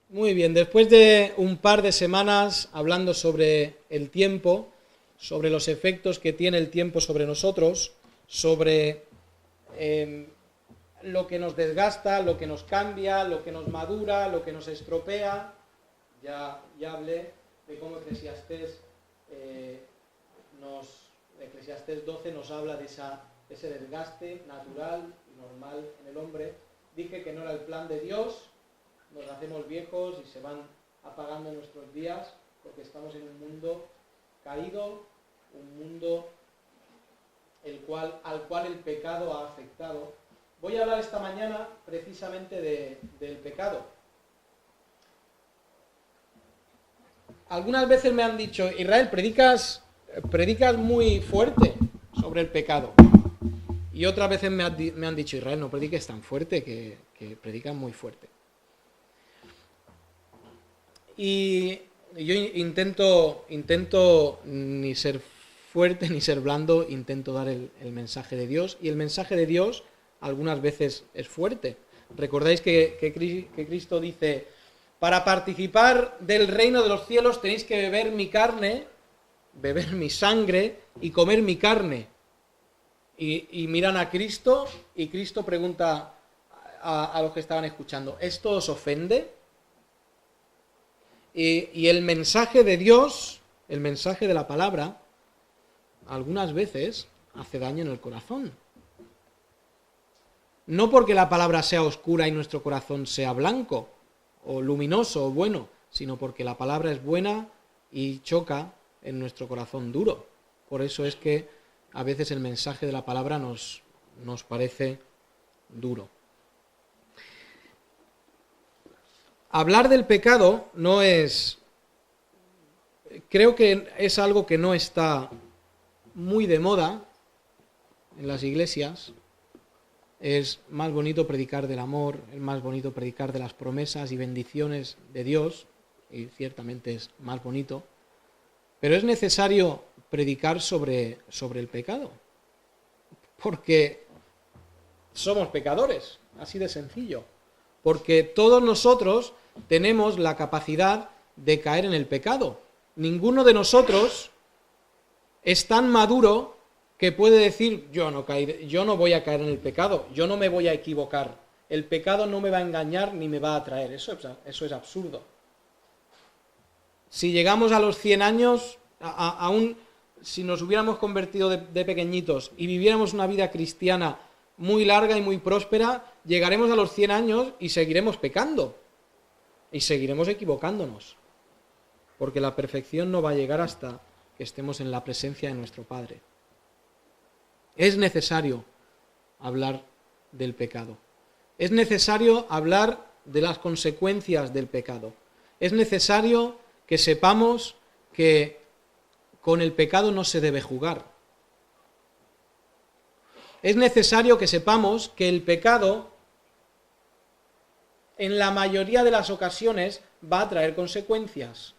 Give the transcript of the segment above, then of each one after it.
Muy bien, después de un par de semanas hablando sobre el tiempo, sobre los efectos que tiene el tiempo sobre nosotros, sobre lo que nos desgasta, lo que nos cambia, lo que nos madura, lo que nos estropea, ya hablé de cómo Eclesiastés 12 nos habla de ese desgaste natural y normal en el hombre. Dije que no era el plan de Dios. Nos hacemos viejos y se van apagando nuestros días porque estamos en un mundo caído, un mundo al cual el pecado ha afectado. Voy a hablar esta mañana precisamente del pecado. Algunas veces me han dicho, Israel, predicas muy fuerte sobre el pecado. Y otras veces me han dicho, Israel, no prediques tan fuerte, que predicas muy fuerte. Y yo intento ni ser fuerte ni ser blando, intento dar el mensaje de Dios, y el mensaje de Dios algunas veces es fuerte. Recordáis que Cristo dice, para participar del reino de los cielos tenéis que beber mi carne, beber mi sangre y comer mi carne. Y miran a Cristo, y Cristo pregunta a los que estaban escuchando, ¿esto os ofende? Y el mensaje de Dios, el mensaje de la palabra, algunas veces hace daño en el corazón. No porque la palabra sea oscura y nuestro corazón sea blanco, o luminoso, o bueno, sino porque la palabra es buena y choca en nuestro corazón duro. Por eso es que a veces el mensaje de la palabra nos parece duro. Hablar del pecado creo que es algo que no está muy de moda en las iglesias. Es más bonito predicar del amor, es más bonito predicar de las promesas y bendiciones de Dios, y ciertamente es más bonito, pero es necesario predicar sobre el pecado, porque somos pecadores, así de sencillo. Porque todos nosotros tenemos la capacidad de caer en el pecado. Ninguno de nosotros es tan maduro que puede decir, yo no voy a caer en el pecado, yo no me voy a equivocar, el pecado no me va a engañar ni me va a atraer. Eso es absurdo. Si llegamos a los 100 años, aún si nos hubiéramos convertido de pequeñitos y viviéramos una vida cristiana muy larga y muy próspera, llegaremos a los 100 años y seguiremos pecando y seguiremos equivocándonos, porque la perfección no va a llegar hasta que estemos en la presencia de nuestro Padre. Es necesario hablar del pecado, es necesario hablar de las consecuencias del pecado, es necesario que sepamos que con el pecado no se debe jugar. Es necesario que sepamos que el pecado, en la mayoría de las ocasiones, va a traer consecuencias.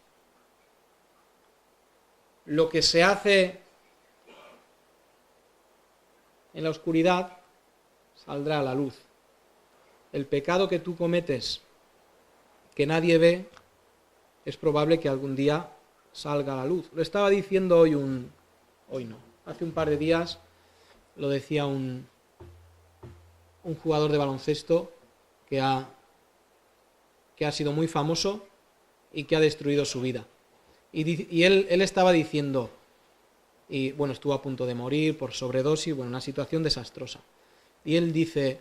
Lo que se hace en la oscuridad saldrá a la luz. El pecado que tú cometes, que nadie ve, es probable que algún día salga a la luz. Lo estaba diciendo hace un par de días. Lo decía un jugador de baloncesto que ha sido muy famoso y que ha destruido su vida. Y él estaba diciendo, y bueno, estuvo a punto de morir por sobredosis, una situación desastrosa. Y él dice,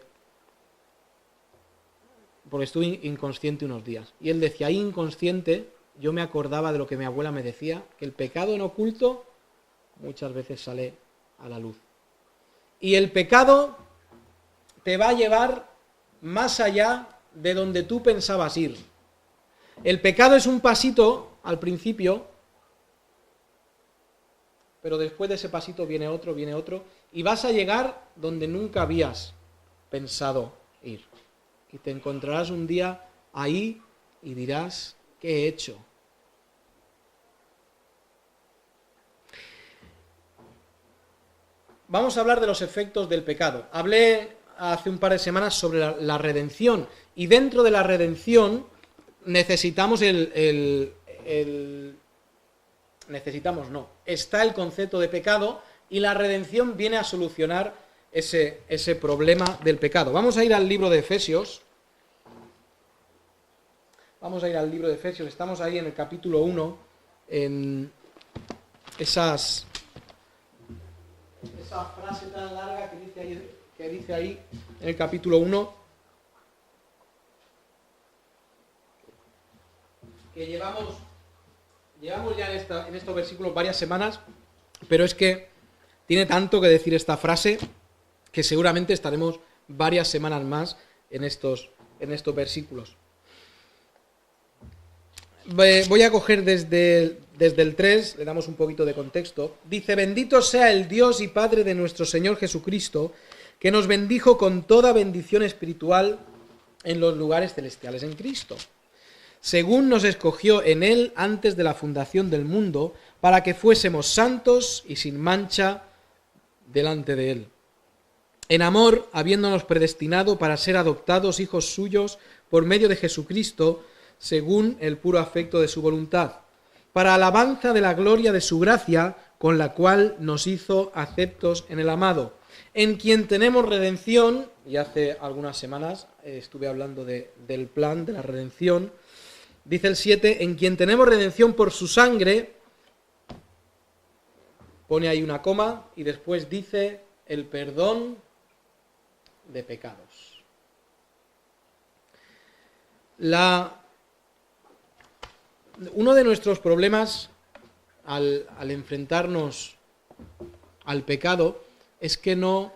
porque estuve inconsciente unos días, y él decía, ahí inconsciente, yo me acordaba de lo que mi abuela me decía, que el pecado en oculto muchas veces sale a la luz. Y el pecado te va a llevar más allá de donde tú pensabas ir. El pecado es un pasito al principio, pero después de ese pasito viene otro, y vas a llegar donde nunca habías pensado ir. Y te encontrarás un día ahí y dirás, ¿qué he hecho? Vamos a hablar de los efectos del pecado. Hablé hace un par de semanas sobre la redención, y dentro de la redención necesitamos está el concepto de pecado y la redención viene a solucionar ese problema del pecado. Vamos a ir al libro de Efesios. Estamos ahí en el capítulo 1, en esa frase tan larga que dice ahí en el capítulo 1, que llevamos ya en estos versículos varias semanas, pero es que tiene tanto que decir esta frase que seguramente estaremos varias semanas más en estos versículos. Voy a coger desde el 3, le damos un poquito de contexto. Dice: bendito sea el Dios y Padre de nuestro Señor Jesucristo, que nos bendijo con toda bendición espiritual en los lugares celestiales en Cristo, según nos escogió en Él antes de la fundación del mundo, para que fuésemos santos y sin mancha delante de Él. En amor, habiéndonos predestinado para ser adoptados hijos suyos por medio de Jesucristo, según el puro afecto de su voluntad, para alabanza de la gloria de su gracia, con la cual nos hizo aceptos en el amado, en quien tenemos redención, y hace algunas semanas estuve hablando del plan de la redención. Dice el 7, en quien tenemos redención por su sangre, pone ahí una coma, y después dice el perdón de pecados. Uno de nuestros problemas al enfrentarnos al pecado es que no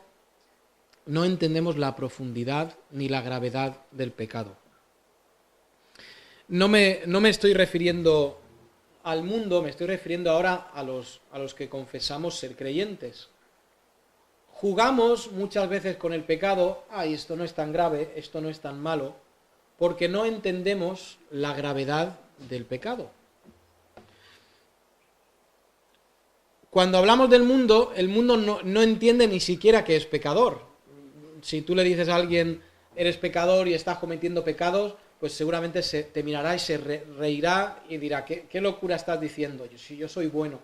entendemos la profundidad ni la gravedad del pecado. No me estoy refiriendo al mundo, me estoy refiriendo ahora a los que confesamos ser creyentes. Jugamos muchas veces con el pecado: ay, esto no es tan grave, esto no es tan malo, porque no entendemos la gravedad del pecado. Cuando hablamos del mundo, el mundo no entiende ni siquiera que es pecador. Si tú le dices a alguien, eres pecador y estás cometiendo pecados, pues seguramente te mirará y se reirá y dirá, ¿qué locura estás diciendo? Si yo soy bueno.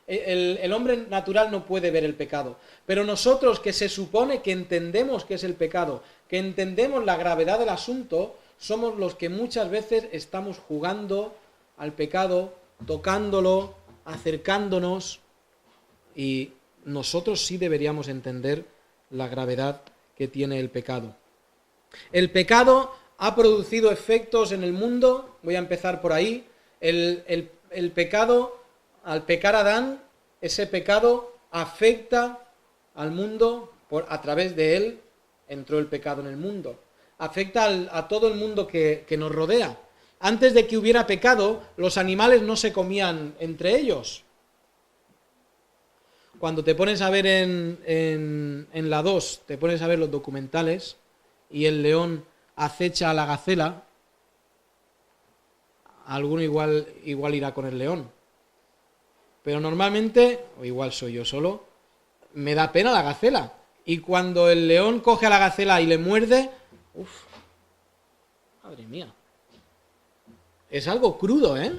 El hombre natural no puede ver el pecado, pero nosotros, que se supone que entendemos qué es el pecado, que entendemos la gravedad del asunto, somos los que muchas veces estamos jugando al pecado, tocándolo, acercándonos, y nosotros sí deberíamos entender la gravedad que tiene el pecado. El pecado ha producido efectos en el mundo. Voy a empezar por ahí. El pecado, al pecar Adán, ese pecado afecta al mundo, a través de él entró el pecado en el mundo. Afecta a todo el mundo que nos rodea. Antes de que hubiera pecado, los animales no se comían entre ellos. Cuando te pones a ver en la 2, te pones a ver los documentales y el león acecha a la gacela, alguno igual irá con el león. Pero normalmente, o igual soy yo solo, me da pena la gacela. Y cuando el león coge a la gacela y le muerde, ¡uf! Madre mía. Es algo crudo, ¿eh?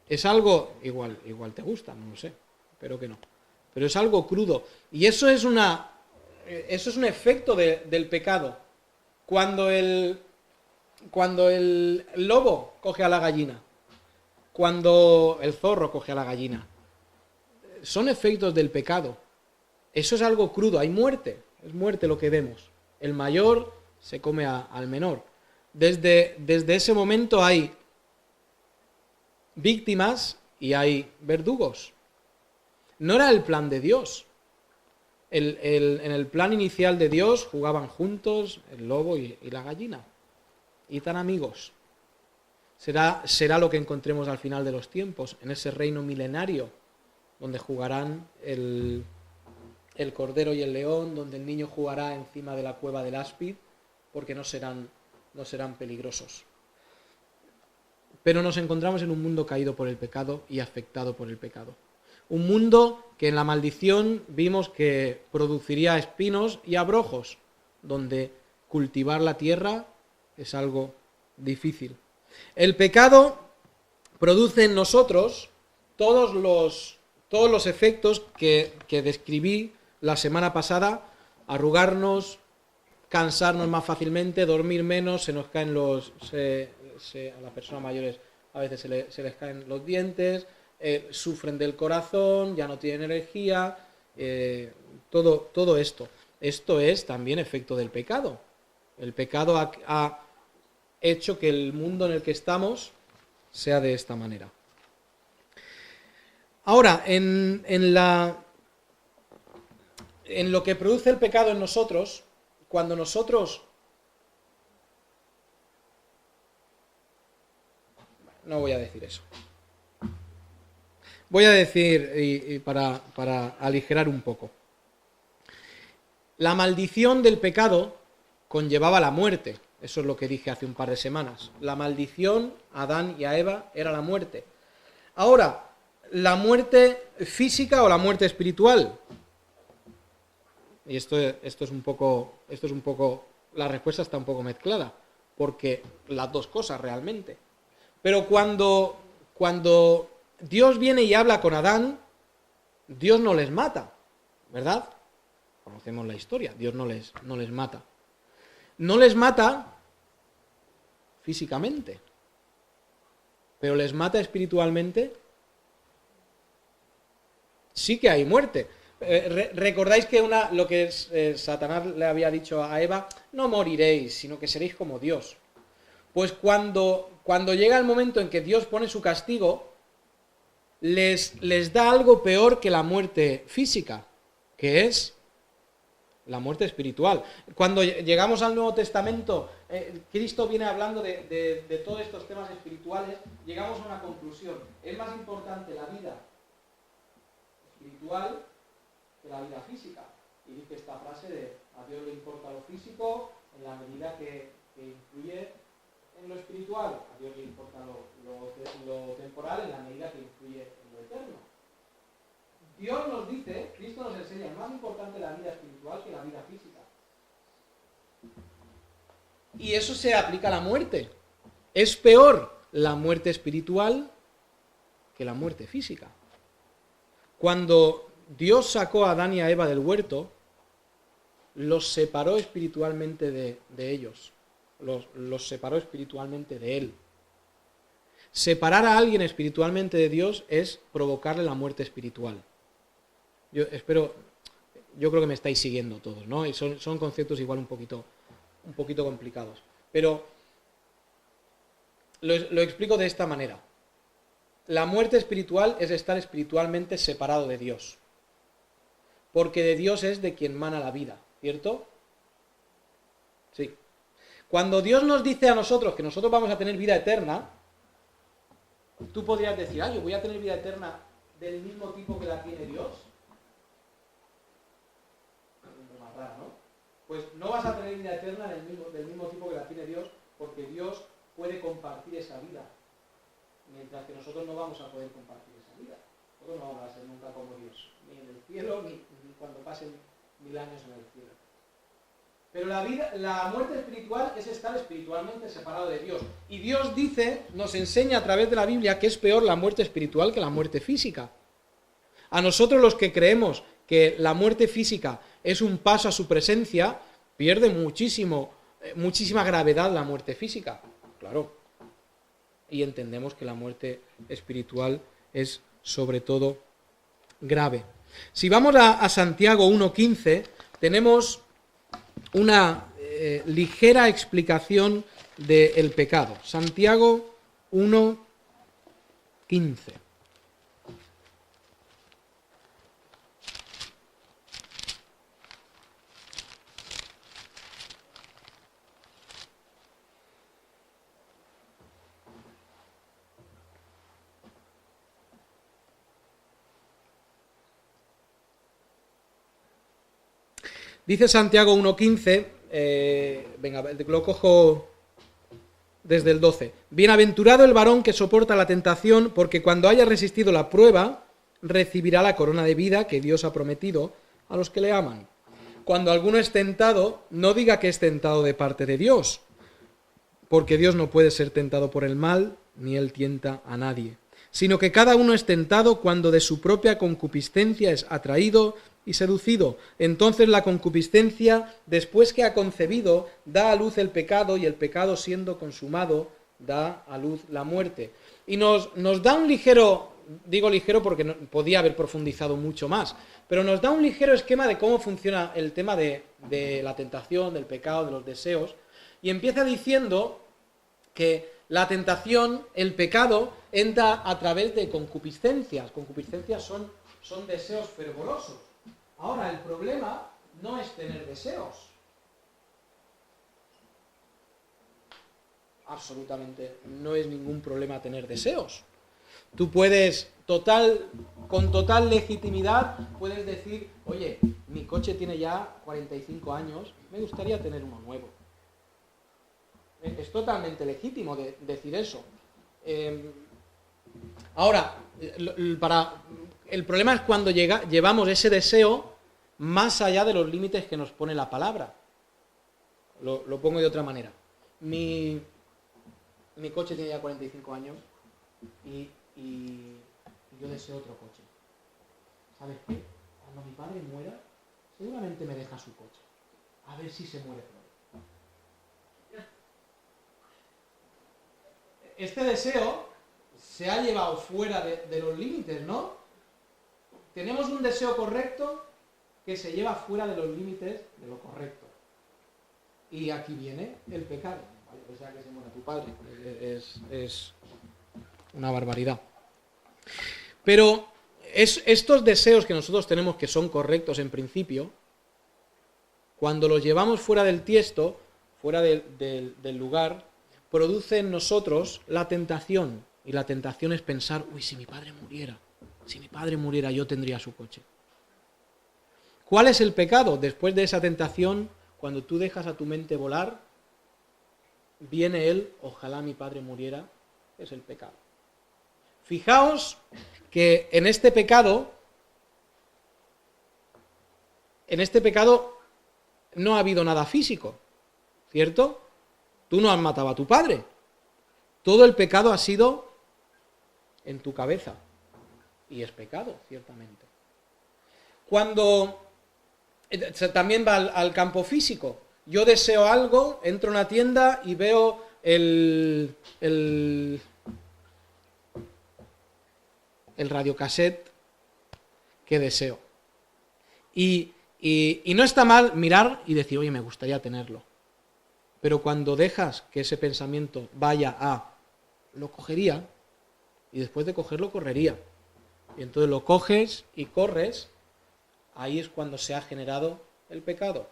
Es algo, igual te gusta, no lo sé, espero que no. Pero es algo crudo. Y eso es un efecto del pecado. Cuando el lobo coge a la gallina, cuando el zorro coge a la gallina, son efectos del pecado. Eso es algo crudo, hay muerte, es muerte lo que vemos. El mayor se come al menor. Desde ese momento hay víctimas y hay verdugos. No era el plan de Dios. En el plan inicial de Dios jugaban juntos el lobo y la gallina. Y tan amigos. Será lo que encontremos al final de los tiempos, en ese reino milenario, donde jugarán el cordero y el león, donde el niño jugará encima de la cueva del áspid, porque no serán peligrosos. Pero nos encontramos en un mundo caído por el pecado y afectado por el pecado. Un mundo que en la maldición vimos que produciría espinos y abrojos, donde cultivar la tierra es algo difícil. El pecado produce en nosotros todos los efectos que describí la semana pasada: arrugarnos, cansarnos más fácilmente, dormir menos, se nos caen a las personas mayores a veces se les caen los dientes, sufren del corazón, ya no tienen energía, todo esto. Esto es también efecto del pecado. El pecado ha hecho que el mundo en el que estamos sea de esta manera. Ahora, en lo que produce el pecado en nosotros, cuando nosotros... No voy a decir eso. Voy a decir, y para aligerar un poco. La maldición del pecado conllevaba la muerte. Eso es lo que dije hace un par de semanas. La maldición a Adán y a Eva era la muerte. Ahora, ¿la muerte física o la muerte espiritual? Y esto es un poco, la respuesta está un poco mezclada, porque las dos cosas realmente. Pero cuando Dios viene y habla con Adán, Dios no les mata, ¿verdad? Conocemos la historia, Dios no les mata. No les mata físicamente, pero les mata espiritualmente. Sí que hay muerte. ¿Recordáis que lo que Satanás le había dicho a Eva? No moriréis, sino que seréis como Dios. Pues cuando llega el momento en que Dios pone su castigo, les da algo peor que la muerte física, que es la muerte espiritual. Cuando llegamos al Nuevo Testamento, Cristo viene hablando de todos estos temas espirituales, llegamos a una conclusión. Es más importante la vida espiritual que la vida física. Y dice esta frase de: a Dios le importa lo físico en la medida que influye en lo espiritual, a Dios le importa lo temporal en la medida que influye en lo eterno. Dios nos dice, Cristo nos enseña, es más importante la vida espiritual que la vida física. Y eso se aplica a la muerte. Es peor la muerte espiritual que la muerte física. Cuando Dios sacó a Adán y a Eva del huerto, los separó espiritualmente de ellos. Los separó espiritualmente de Él. Separar a alguien espiritualmente de Dios es provocarle la muerte espiritual. Yo creo que me estáis siguiendo todos, ¿no? Y son conceptos igual un poquito complicados. Pero lo explico de esta manera. La muerte espiritual es estar espiritualmente separado de Dios. Porque de Dios es de quien mana la vida, ¿cierto? Sí. Cuando Dios nos dice a nosotros que nosotros vamos a tener vida eterna, tú podrías decir: yo voy a tener vida eterna del mismo tipo que la tiene Dios. Más raro, ¿no? Pues no vas a tener vida eterna del mismo tipo que la tiene Dios, porque Dios puede compartir esa vida, mientras que nosotros no vamos a poder compartir esa vida. Nosotros no vamos a ser nunca como Dios, ni en el cielo, ni cuando pasen 1000 años en el cielo. Pero la muerte espiritual es estar espiritualmente separado de Dios. Y Dios nos enseña a través de la Biblia que es peor la muerte espiritual que la muerte física. A nosotros, los que creemos que la muerte física es un paso a su presencia, pierde muchísima gravedad la muerte física. Claro. Y entendemos que la muerte espiritual es sobre todo grave. Si vamos a Santiago 1:15, tenemos una ligera explicación del pecado. Santiago 1:15. Dice Santiago 1:15, venga, lo cojo desde el 12. Bienaventurado el varón que soporta la tentación, porque cuando haya resistido la prueba, recibirá la corona de vida que Dios ha prometido a los que le aman. Cuando alguno es tentado, no diga que es tentado de parte de Dios, porque Dios no puede ser tentado por el mal, ni Él tienta a nadie, sino que cada uno es tentado cuando de su propia concupiscencia es atraído y seducido. Entonces la concupiscencia, después que ha concebido, da a luz el pecado, y el pecado, siendo consumado, da a luz la muerte. Y nos da un ligero, digo ligero porque podía haber profundizado mucho más, pero nos da un ligero esquema de cómo funciona el tema de la tentación, del pecado, de los deseos, y empieza diciendo que la tentación, el pecado, entra a través de concupiscencias. Concupiscencias son deseos fervorosos. Ahora, el problema no es tener deseos. Absolutamente no es ningún problema tener deseos. Tú puedes, con total legitimidad, puedes decir, oye, mi coche tiene ya 45 años, me gustaría tener uno nuevo. Es totalmente legítimo decir eso. Ahora, el problema es cuando llevamos ese deseo más allá de los límites que nos pone la palabra. Lo pongo de otra manera. Mi coche tiene ya 45 años y yo deseo otro coche. ¿Sabes qué? Cuando mi padre muera, seguramente me deja su coche. A ver si se muere pronto. Este deseo se ha llevado fuera de los límites, ¿no? Tenemos un deseo correcto que se lleva fuera de los límites de lo correcto. Y aquí viene el pecado. Vale, pues ya que se muera tu padre. Es una barbaridad. Pero estos deseos que nosotros tenemos que son correctos en principio, cuando los llevamos fuera del tiesto, fuera del lugar, produce en nosotros la tentación. Y la tentación es pensar, uy, si mi padre muriera, yo tendría su coche. ¿Cuál es el pecado? Después de esa tentación, cuando tú dejas a tu mente volar, viene él, ojalá mi padre muriera, es el pecado. Fijaos que en este pecado no ha habido nada físico, ¿cierto? Tú no has matado a tu padre. Todo el pecado ha sido en tu cabeza. Y es pecado, ciertamente. Cuando también va al campo físico. Yo deseo algo, entro a una tienda y veo el radiocassette que deseo. Y no está mal mirar y decir, oye, me gustaría tenerlo. Pero cuando dejas que ese pensamiento vaya a, lo cogería, y después de cogerlo, correría. Y entonces lo coges y corres, ahí es cuando se ha generado el pecado.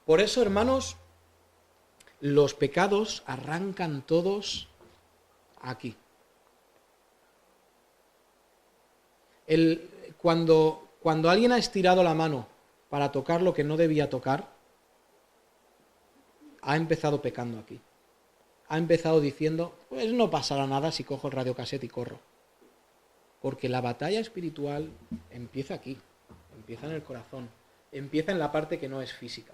Por eso, hermanos, los pecados arrancan todos aquí. Cuando alguien ha estirado la mano para tocar lo que no debía tocar, ha empezado pecando aquí. Ha empezado diciendo, pues no pasará nada si cojo el radiocassette y corro. Porque la batalla espiritual empieza aquí, empieza en el corazón, empieza en la parte que no es física.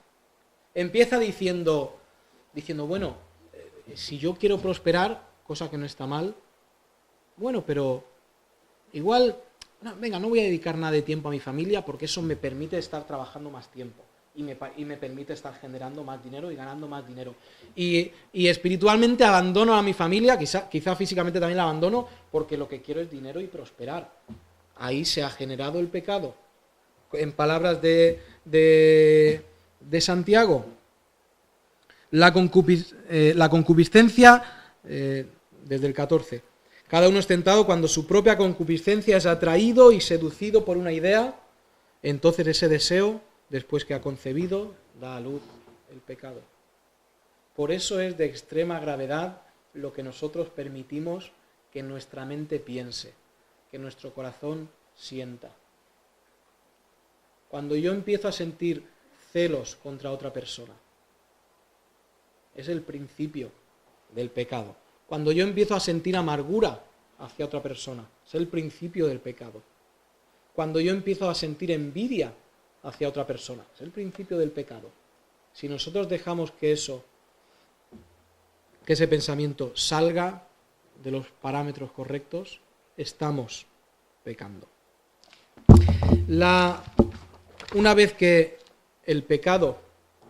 Empieza diciendo, bueno, si yo quiero prosperar, cosa que no está mal, bueno, pero igual, no voy a dedicar nada de tiempo a mi familia porque eso me permite estar trabajando más tiempo. Y me permite estar generando más dinero y ganando más dinero. Y espiritualmente abandono a mi familia, quizá físicamente también la abandono, porque lo que quiero es dinero y prosperar. Ahí se ha generado el pecado. En palabras de Santiago, la concupiscencia, desde el 14. Cada uno es tentado cuando su propia concupiscencia es atraído y seducido por una idea, entonces ese deseo, después que ha concebido, da a luz el pecado. Por eso es de extrema gravedad lo que nosotros permitimos que nuestra mente piense, que nuestro corazón sienta. Cuando yo empiezo a sentir celos contra otra persona, es el principio del pecado. Cuando yo empiezo a sentir amargura hacia otra persona, es el principio del pecado. Cuando yo empiezo a sentir envidia hacia otra persona, es el principio del pecado. Si nosotros dejamos que eso que ese pensamiento salga de los parámetros correctos, estamos pecando. Una vez que el pecado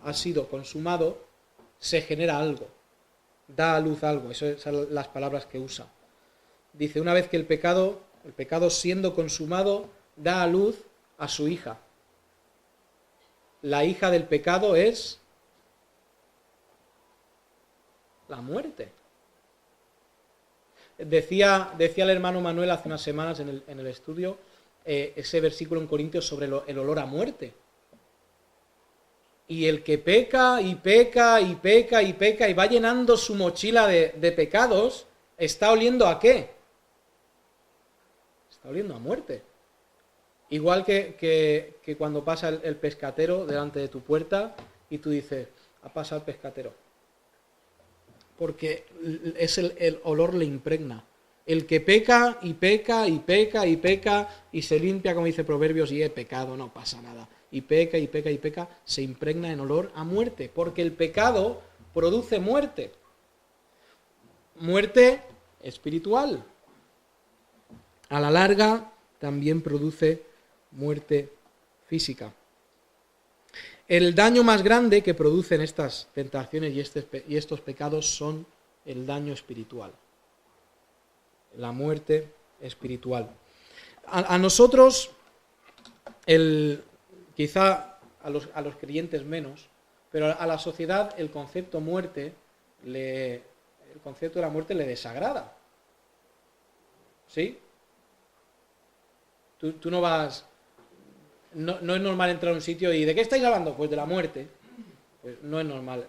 ha sido consumado, se genera algo, da a luz algo. Esas son las palabras que usa. Dice, una vez que el pecado siendo consumado, da a luz a su hija. La hija del pecado es la muerte. Decía el hermano Manuel hace unas semanas en el estudio ese versículo en Corintios sobre el olor a muerte. Y el que peca y peca y peca y peca y va llenando su mochila de pecados, ¿está oliendo a qué? Está oliendo a muerte. Igual que cuando pasa el pescatero delante de tu puerta y tú dices, ha pasado el pescatero. Porque el olor le impregna. El que peca y peca y peca y peca y se limpia, como dice Proverbios, y he pecado, no pasa nada. Y peca y peca y peca, se impregna en olor a muerte. Porque el pecado produce muerte. Muerte espiritual. A la larga también produce muerte física. El daño más grande que producen estas tentaciones y estos pecados son el daño espiritual. La muerte espiritual. A nosotros, quizá a los creyentes menos, pero a la sociedad el concepto de la muerte le desagrada. ¿Sí? Tú no vas... No es normal entrar a un sitio y ¿de qué estáis hablando? Pues de la muerte. Pues no es normal.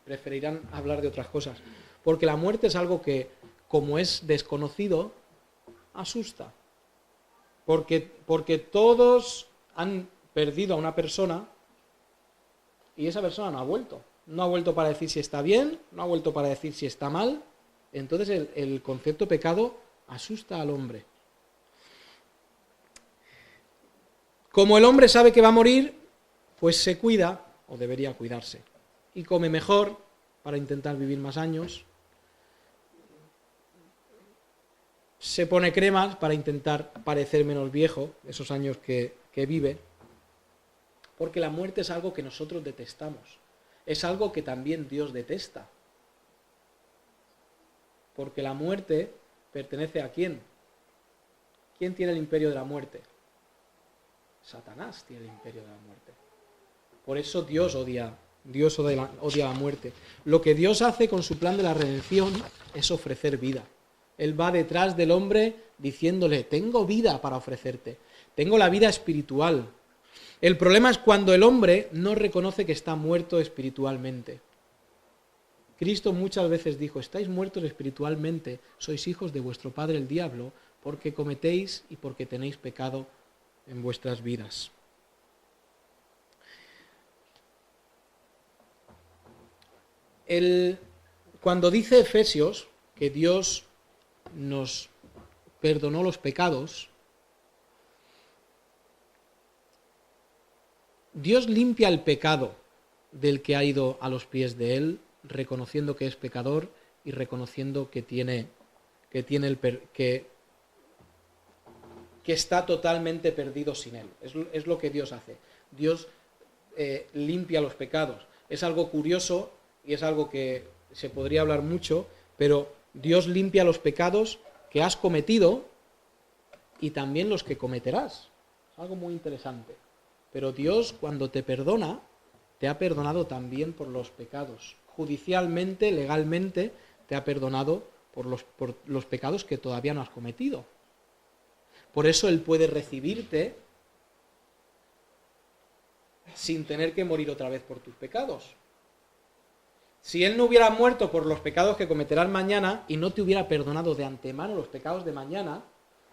Preferirán hablar de otras cosas. Porque la muerte es algo que, como es desconocido, asusta. Porque todos han perdido a una persona y esa persona no ha vuelto. No ha vuelto para decir si está bien, no ha vuelto para decir si está mal. Entonces el concepto pecado asusta al hombre. Como el hombre sabe que va a morir, pues se cuida, o debería cuidarse, y come mejor para intentar vivir más años, se pone cremas para intentar parecer menos viejo, esos años que vive, porque la muerte es algo que nosotros detestamos, es algo que también Dios detesta, porque la muerte pertenece ¿a quién? ¿Quién tiene el imperio de la muerte? Satanás tiene el imperio de la muerte. Por eso Dios odia la muerte. Lo que Dios hace con su plan de la redención es ofrecer vida. Él va detrás del hombre diciéndole, tengo vida para ofrecerte, tengo la vida espiritual. El problema es cuando el hombre no reconoce que está muerto espiritualmente. Cristo muchas veces dijo, estáis muertos espiritualmente, sois hijos de vuestro padre el diablo, porque cometéis y porque tenéis pecado en vuestras vidas. Cuando dice Efesios que Dios nos perdonó los pecados, Dios limpia el pecado del que ha ido a los pies de Él, reconociendo que es pecador y reconociendo que está totalmente perdido sin Él. Es lo que Dios hace. Dios limpia los pecados. Es algo curioso y es algo que se podría hablar mucho, pero Dios limpia los pecados que has cometido y también los que cometerás. Es algo muy interesante. Pero Dios, cuando te perdona, te ha perdonado también por los pecados. Judicialmente, legalmente, te ha perdonado por los pecados que todavía no has cometido. Por eso Él puede recibirte sin tener que morir otra vez por tus pecados. Si Él no hubiera muerto por los pecados que cometerás mañana y no te hubiera perdonado de antemano los pecados de mañana,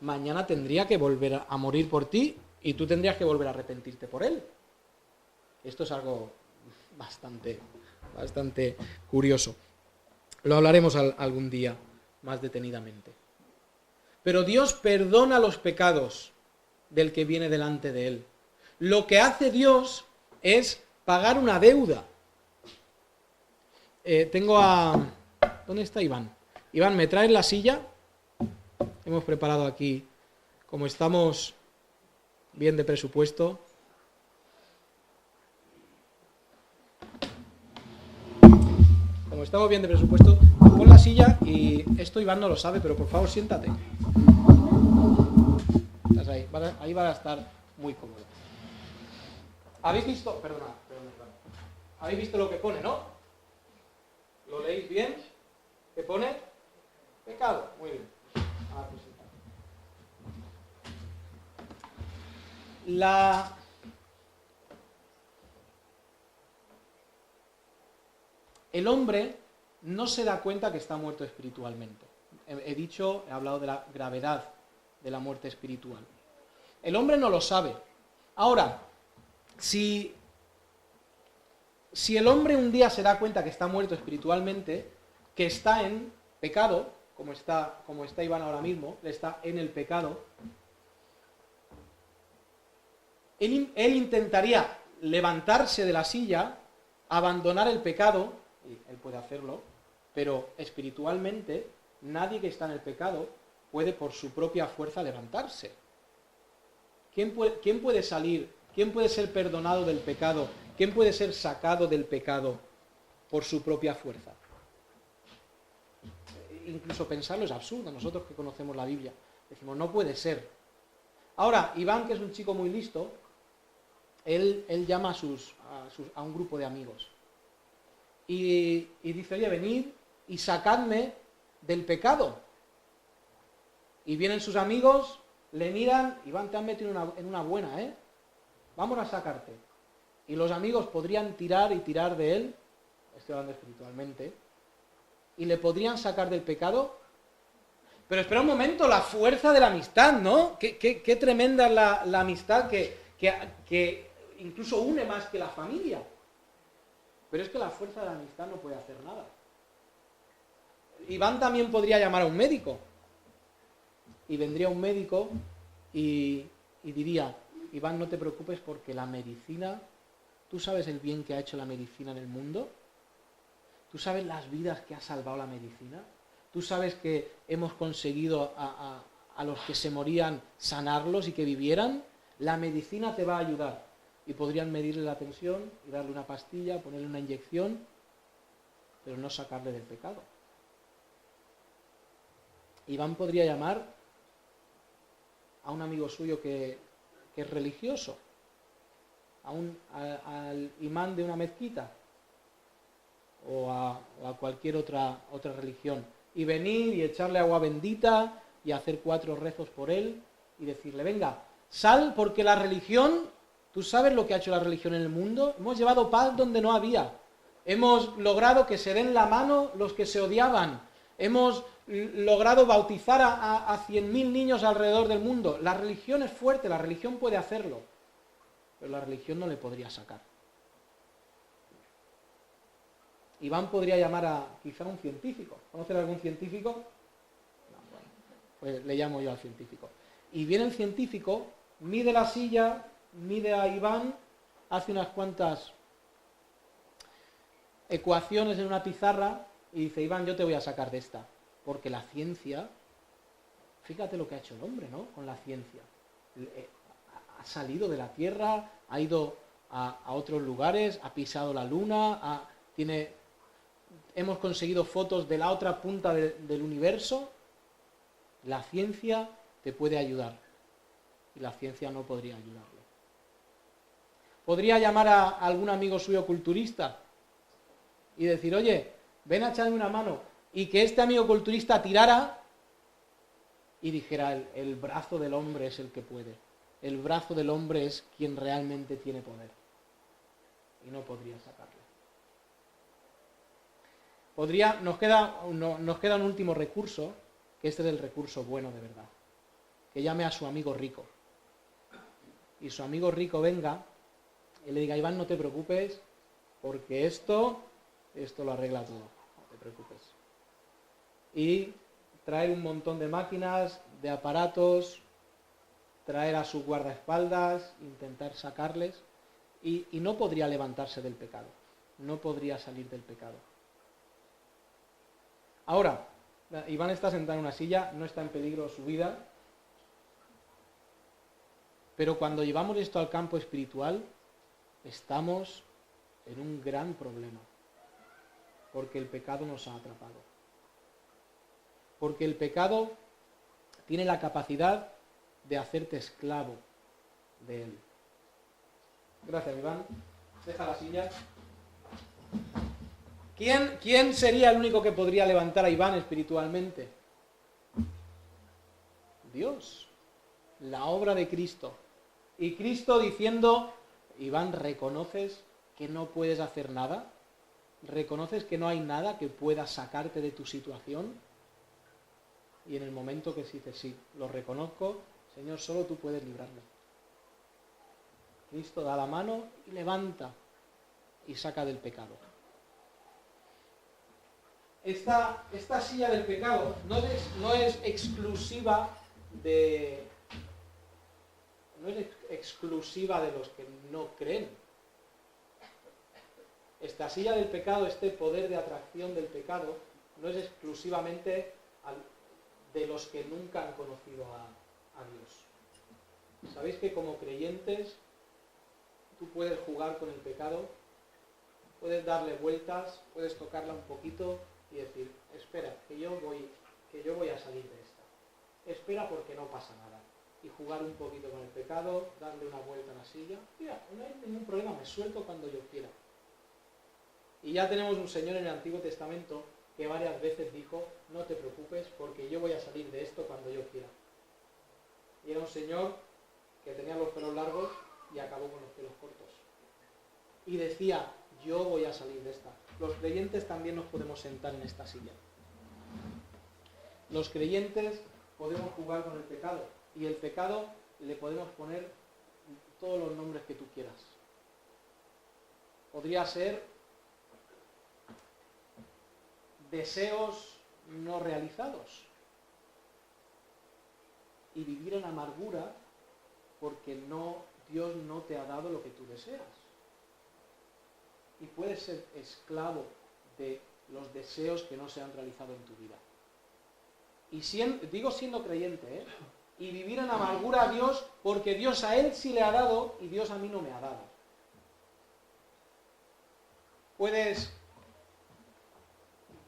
mañana tendría que volver a morir por ti y tú tendrías que volver a arrepentirte por Él. Esto es algo bastante curioso. Lo hablaremos algún día más detenidamente. Pero Dios perdona los pecados del que viene delante de Él. Lo que hace Dios es pagar una deuda. ¿Dónde ¿Dónde está Iván? Iván, ¿me traes la silla? Hemos preparado aquí, como estamos bien de presupuesto. Como estamos bien de presupuesto, pon la silla y esto Iván no lo sabe, pero por favor siéntate. Estás ahí, ahí va a estar muy cómodo. ¿Habéis visto? Perdona. ¿Habéis visto lo que pone, no? ¿Lo leéis bien? ¿Qué pone? Pecado. Muy bien. El hombre no se da cuenta que está muerto espiritualmente. He hablado de la gravedad de la muerte espiritual. El hombre no lo sabe. Ahora, si el hombre un día se da cuenta que está muerto espiritualmente, que está en pecado, como está Iván ahora mismo, está en el pecado, él intentaría levantarse de la silla, abandonar el pecado, y él puede hacerlo, pero espiritualmente nadie que está en el pecado puede por su propia fuerza levantarse. ¿Quién puede salir? ¿Quién puede ser perdonado del pecado? ¿Quién puede ser sacado del pecado por su propia fuerza? Incluso pensarlo es absurdo. Nosotros que conocemos la Biblia decimos, no puede ser. Ahora, Iván, que es un chico muy listo, él llama a un grupo de amigos y dice, oye, venid y sacadme del pecado. Y vienen sus amigos, le miran, Iván, te han metido en una buena, ¿eh? Vamos a sacarte. Y los amigos podrían tirar de él, estoy hablando espiritualmente, y le podrían sacar del pecado. Pero espera un momento, la fuerza de la amistad, ¿no? Qué tremenda es la amistad que incluso une más que la familia. Pero es que la fuerza de la amistad no puede hacer nada. Iván también podría llamar a un médico. Y vendría un médico y diría, Iván, no te preocupes porque la medicina, ¿tú sabes el bien que ha hecho la medicina en el mundo? ¿Tú sabes las vidas que ha salvado la medicina? ¿Tú sabes que hemos conseguido a los que se morían sanarlos y que vivieran? La medicina te va a ayudar. Y podrían medirle la tensión y darle una pastilla, ponerle una inyección, pero no sacarle del pecado. Iván podría llamar a un amigo suyo que es religioso, al imán de una mezquita o a cualquier otra religión, y venir y echarle agua bendita y hacer 4 rezos por él y decirle, venga, sal, porque la religión, tú sabes lo que ha hecho la religión en el mundo, hemos llevado paz donde no había, hemos logrado que se den la mano los que se odiaban, hemos logrado bautizar a 100.000 niños alrededor del mundo. La religión es fuerte, la religión puede hacerlo, pero la religión no le podría sacar. Iván podría llamar a quizá un científico. ¿Conocen algún científico? No, bueno, pues le llamo yo al científico. Y viene el científico, mide la silla, mide a Iván, hace unas cuantas ecuaciones en una pizarra y dice, Iván, yo te voy a sacar de esta. Porque la ciencia, fíjate lo que ha hecho el hombre, ¿no? Con la ciencia. Ha salido de la Tierra, ha ido a otros lugares, ha pisado la Luna, hemos conseguido fotos de la otra punta del universo. La ciencia te puede ayudar y la ciencia no podría ayudarlo. Podría llamar a algún amigo suyo culturista y decir, oye, ven a echarme una mano, y que este amigo culturista tirara y dijera, el brazo del hombre es el que puede, el brazo del hombre es quien realmente tiene poder, y no podría sacarle. Nos queda un último recurso, que este es el recurso bueno de verdad, que llame a su amigo rico, y su amigo rico venga y le diga, Iván, no te preocupes, porque esto lo arregla todo, no te preocupes. Y traer un montón de máquinas, de aparatos, traer a sus guardaespaldas, intentar sacarles, y no podría levantarse del pecado, no podría salir del pecado. Ahora, Iván está sentado en una silla, no está en peligro su vida, pero cuando llevamos esto al campo espiritual, estamos en un gran problema, porque el pecado nos ha atrapado. Porque el pecado tiene la capacidad de hacerte esclavo de él. Gracias, Iván. Deja la silla. ¿Quién sería el único que podría levantar a Iván espiritualmente? Dios. La obra de Cristo. Y Cristo diciendo, Iván, ¿reconoces que no puedes hacer nada? ¿Reconoces que no hay nada que pueda sacarte de tu situación? Y en el momento que dices, sí, lo reconozco, Señor, solo tú puedes librarme. Cristo da la mano y levanta y saca del pecado. Esta silla del pecado no es exclusiva de los que no creen. Esta silla del pecado, este poder de atracción del pecado, no es exclusivamente de los que nunca han conocido a Dios. ¿Sabéis que como creyentes tú puedes jugar con el pecado? Puedes darle vueltas, puedes tocarla un poquito y decir, espera, que yo voy a salir de esta. Espera porque no pasa nada. Y jugar un poquito con el pecado, darle una vuelta a la silla. Mira, no hay ningún problema, me suelto cuando yo quiera. Y ya tenemos un Señor en el Antiguo Testamento que varias veces dijo, no te preocupes porque yo voy a salir de esto cuando yo quiera. Y era un Señor que tenía los pelos largos y acabó con los pelos cortos. Y decía, yo voy a salir de esta. Los creyentes también nos podemos sentar en esta silla. Los creyentes podemos jugar con el pecado. Y el pecado le podemos poner todos los nombres que tú quieras. Podría ser deseos no realizados. Y vivir en amargura porque Dios no te ha dado lo que tú deseas. Y puedes ser esclavo de los deseos que no se han realizado en tu vida. Y digo siendo creyente, y vivir en amargura a Dios porque Dios a él sí le ha dado y Dios a mí no me ha dado. Puedes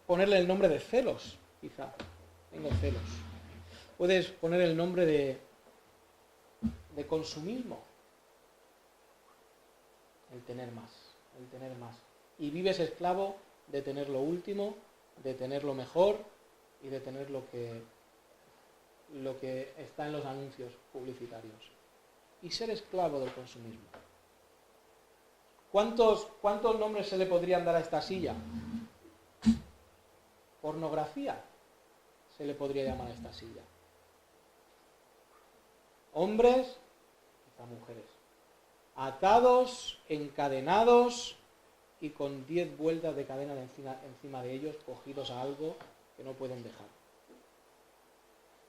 ponerle el nombre de celos, quizá. Tengo celos. Puedes poner el nombre de consumismo. El tener más. Y vives esclavo de tener lo último, de tener lo mejor y de tener lo que está en los anuncios publicitarios. Y ser esclavo del consumismo. ¿Cuántos nombres se le podrían dar a esta silla? Pornografía se le podría llamar a esta silla. Hombres, quizá mujeres, atados, encadenados y con 10 vueltas de cadena encima de ellos, cogidos a algo que no pueden dejar.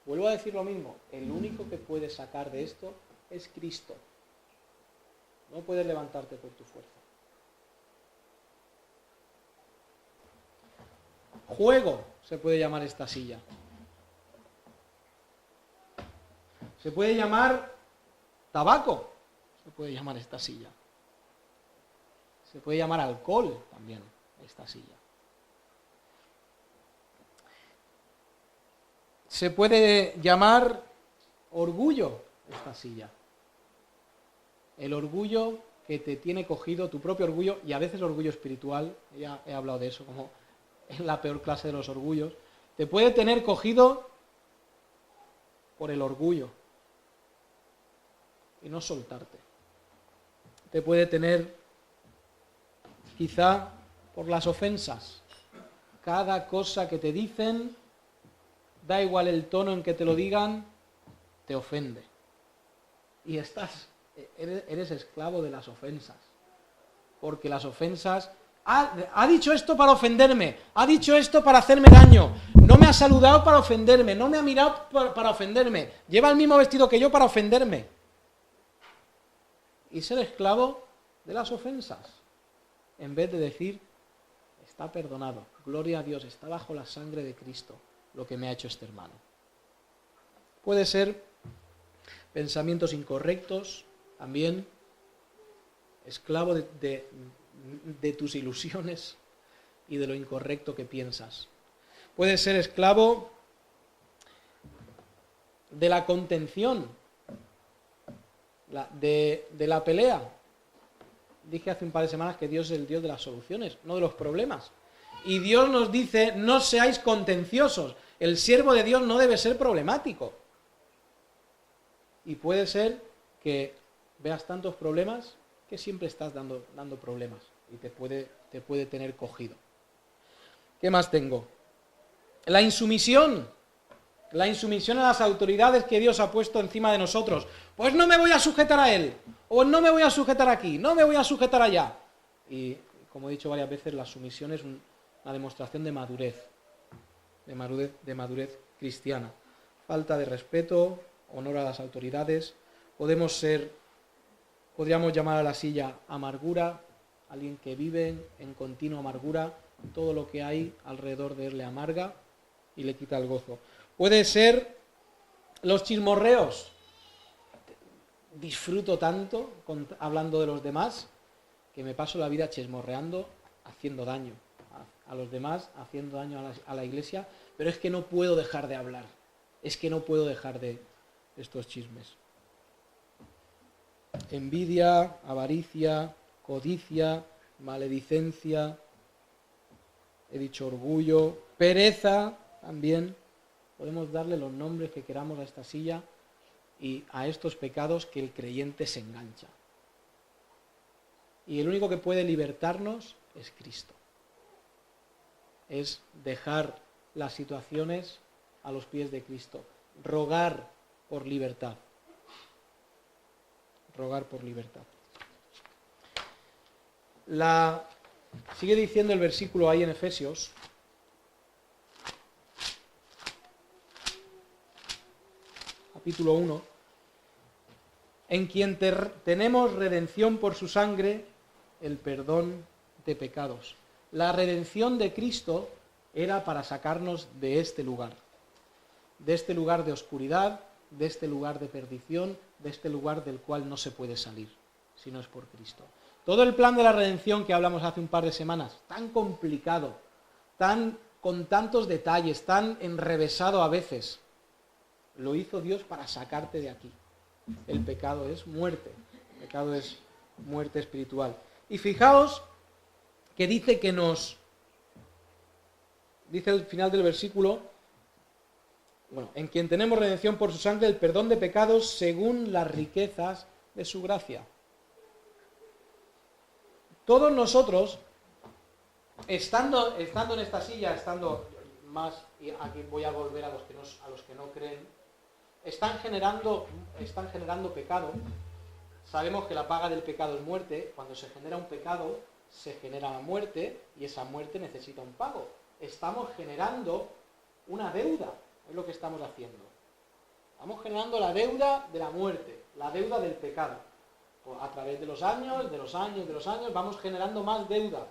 Vuelvo a decir lo mismo, el único que puede sacar de esto es Cristo. No puedes levantarte por tu fuerza. Juego se puede llamar esta silla. Se puede llamar tabaco, se puede llamar esta silla. Se puede llamar alcohol también esta silla. Se puede llamar orgullo esta silla. El orgullo que te tiene cogido, tu propio orgullo, y a veces orgullo espiritual, ya he hablado de eso, como es la peor clase de los orgullos, te puede tener cogido por el orgullo y no soltarte. Te puede tener quizá por las ofensas. Cada cosa que te dicen, da igual el tono en que te lo digan, te ofende. Y eres esclavo de las ofensas. Porque las ofensas... Ha dicho esto para ofenderme, ha dicho esto para hacerme daño, no me ha saludado para ofenderme, no me ha mirado para ofenderme, lleva el mismo vestido que yo para ofenderme. Y ser esclavo de las ofensas, en vez de decir, está perdonado, gloria a Dios, está bajo la sangre de Cristo lo que me ha hecho este hermano. Puede ser pensamientos incorrectos, también esclavo de tus ilusiones y de lo incorrecto que piensas. Puede ser esclavo de la contención, de la pelea. Dije hace un par de semanas que Dios es el Dios de las soluciones, no de los problemas. Y Dios nos dice, no seáis contenciosos. El siervo de Dios no debe ser problemático. Y puede ser que veas tantos problemas que siempre estás dando problemas y te puede tener cogido. ¿Qué más tengo? La insumisión a las autoridades que Dios ha puesto encima de nosotros. Pues no me voy a sujetar a Él, o no me voy a sujetar aquí, no me voy a sujetar allá. Y como he dicho varias veces, la sumisión es una demostración de madurez cristiana. Falta de respeto, honor a las autoridades. Podríamos llamar a la silla amargura, alguien que vive en continua amargura, todo lo que hay alrededor de él le amarga y le quita el gozo. Puede ser los chismorreos. Disfruto tanto hablando de los demás que me paso la vida chismorreando, haciendo daño a los demás, haciendo daño a la iglesia, pero es que no puedo dejar de hablar, es que no puedo dejar de estos chismes. Envidia, avaricia, codicia, maledicencia, he dicho orgullo, pereza también. Podemos darle los nombres que queramos a esta silla y a estos pecados que el creyente se engancha. Y el único que puede libertarnos es Cristo. Es dejar las situaciones a los pies de Cristo. Rogar por libertad. Rogar por libertad. Sigue diciendo el versículo ahí en Efesios. Capítulo 1. En quien tenemos redención por su sangre, el perdón de pecados. La redención de Cristo era para sacarnos de este lugar de oscuridad, de este lugar de perdición, de este lugar del cual no se puede salir, si no es por Cristo. Todo el plan de la redención que hablamos hace un par de semanas, tan complicado, con tantos detalles, tan enrevesado a veces, lo hizo Dios para sacarte de aquí. El pecado es muerte, el pecado es muerte espiritual. Y fijaos que dice el final del versículo, en quien tenemos redención por su sangre, el perdón de pecados según las riquezas de su gracia. Todos nosotros, estando en esta silla, estando más, y aquí voy a volver a los que no creen, están generando pecado. Sabemos que la paga del pecado es muerte. Cuando se genera un pecado, se genera la muerte, y esa muerte necesita un pago. Estamos generando una deuda, es lo que estamos haciendo. Estamos generando la deuda de la muerte, la deuda del pecado. A través de los años, vamos generando más deuda.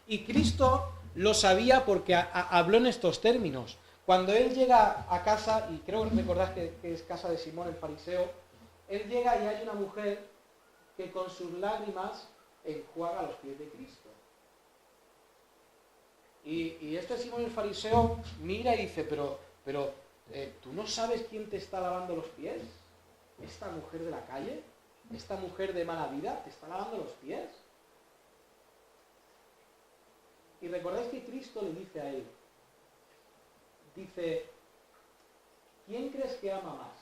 Y Cristo lo sabía porque habló en estos términos. Cuando Él llega a casa, y creo que recordás que es casa de Simón el fariseo, Él llega y hay una mujer que con sus lágrimas enjuaga los pies de Cristo. Y este Simón el fariseo mira y dice, pero ¿tú no sabes quién te está lavando los pies? ¿Esta mujer de la calle? ¿Esta mujer de mala vida te está lavando los pies? Y recordáis que Cristo le dice a él, dice, ¿quién crees que ama más?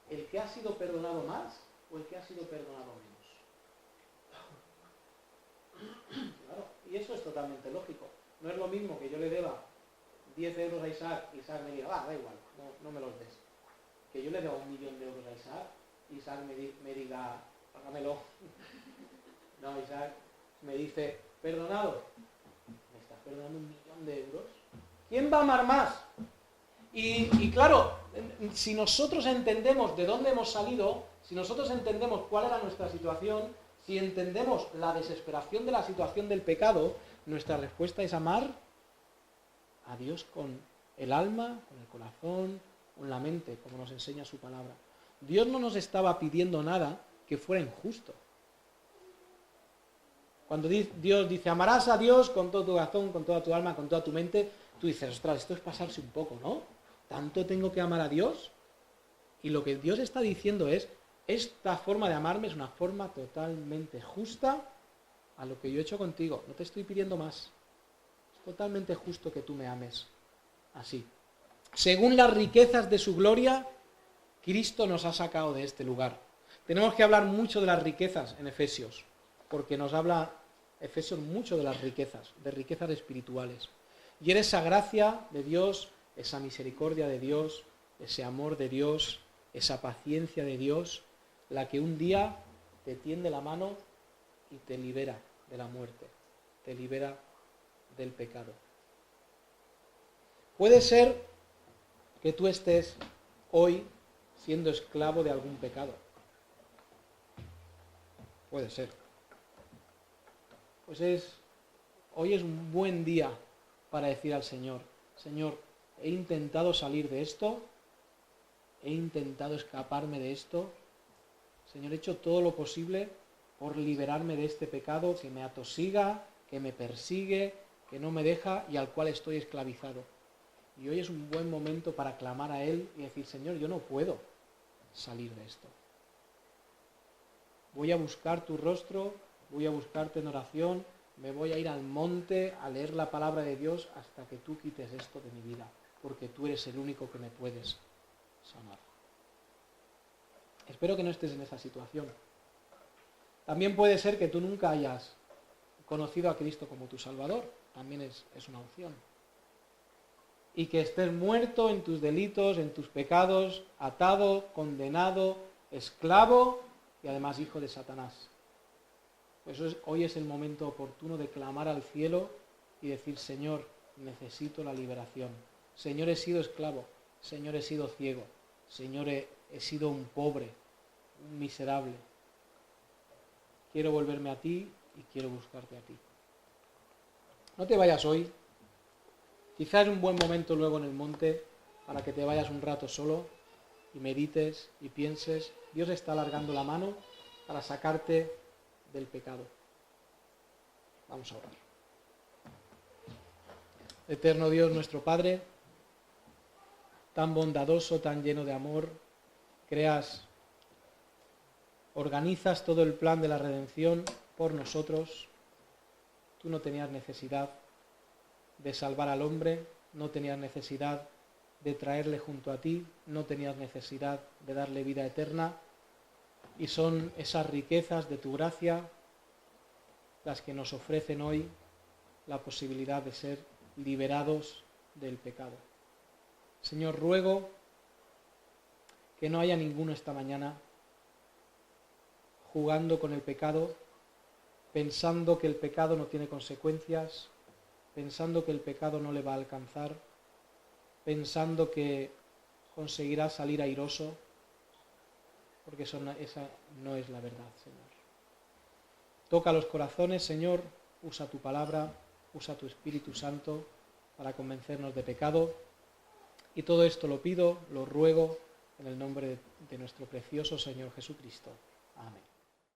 ¿El que ha sido perdonado más o el que ha sido perdonado menos? Claro, y eso es totalmente lógico. No es lo mismo que yo le deba 10 euros a Isaac y Isaac me diga, da igual, no me los des. Que yo le deba 1.000.000 de euros a Isaac y Isaac me diga, págamelo. No, Isaac me dice, perdonado. ¿Me estás perdonando 1.000.000 de euros? ¿Quién va a amar más? Y claro, si nosotros entendemos de dónde hemos salido, si nosotros entendemos cuál era nuestra situación, si entendemos la desesperación de la situación del pecado, Nuestra respuesta es amar a Dios con el alma, con el corazón, con la mente, como nos enseña su palabra. Dios no nos estaba pidiendo nada que fuera injusto. Cuando Dios dice, amarás a Dios con todo tu corazón, con toda tu alma, con toda tu mente, tú dices, ostras, esto es pasarse un poco, ¿no? ¿Tanto tengo que amar a Dios? Y lo que Dios está diciendo es, esta forma de amarme es una forma totalmente justa a lo que yo he hecho contigo. No te estoy pidiendo más. Es totalmente justo que tú me ames así. Según las riquezas de su gloria, Cristo nos ha sacado de este lugar. Tenemos que hablar mucho de las riquezas en Efesios, porque nos habla Efesios mucho de las riquezas espirituales. Y era esa gracia de Dios, esa misericordia de Dios, ese amor de Dios, esa paciencia de Dios, la que un día te tiende la mano y te libera de la muerte, te libera del pecado. Puede ser que tú estés hoy siendo esclavo de algún pecado. Puede ser. Pues hoy es un buen día para decir al Señor, Señor, he intentado salir de esto, he intentado escaparme de esto, Señor, he hecho todo lo posible por liberarme de este pecado que me atosiga, que me persigue, que no me deja y al cual estoy esclavizado. Y hoy es un buen momento para clamar a Él y decir, Señor, yo no puedo salir de esto. Voy a buscar tu rostro, voy a buscarte en oración, me voy a ir al monte a leer la palabra de Dios hasta que tú quites esto de mi vida, porque tú eres el único que me puedes sanar. Espero que no estés en esa situación. También puede ser que tú nunca hayas conocido a Cristo como tu Salvador, también es una opción. Y que estés muerto en tus delitos, en tus pecados, atado, condenado, esclavo y además hijo de Satanás. Pues hoy es el momento oportuno de clamar al cielo y decir, Señor, necesito la liberación. Señor, he sido esclavo. Señor, he sido ciego. Señor, he sido un pobre, un miserable. Quiero volverme a ti y quiero buscarte a ti. No te vayas hoy. Quizás es un buen momento luego en el monte para que te vayas un rato solo y medites y pienses. Dios está alargando la mano para sacarte del pecado. Vamos a orar. Eterno Dios, nuestro Padre, tan bondadoso, tan lleno de amor, organizas todo el plan de la redención por nosotros. Tú no tenías necesidad de salvar al hombre, no tenías necesidad de traerle junto a ti, no tenías necesidad de darle vida eterna, y son esas riquezas de tu gracia las que nos ofrecen hoy la posibilidad de ser liberados del pecado. Señor, ruego que no haya ninguno esta mañana jugando con el pecado, pensando que el pecado no tiene consecuencias, pensando que el pecado no le va a alcanzar, pensando que conseguirá salir airoso, porque esa no es la verdad, Señor. Toca los corazones, Señor, usa tu palabra, usa tu Espíritu Santo para convencernos de pecado. Y todo esto lo pido, lo ruego, en el nombre de nuestro precioso Señor Jesucristo. Amén.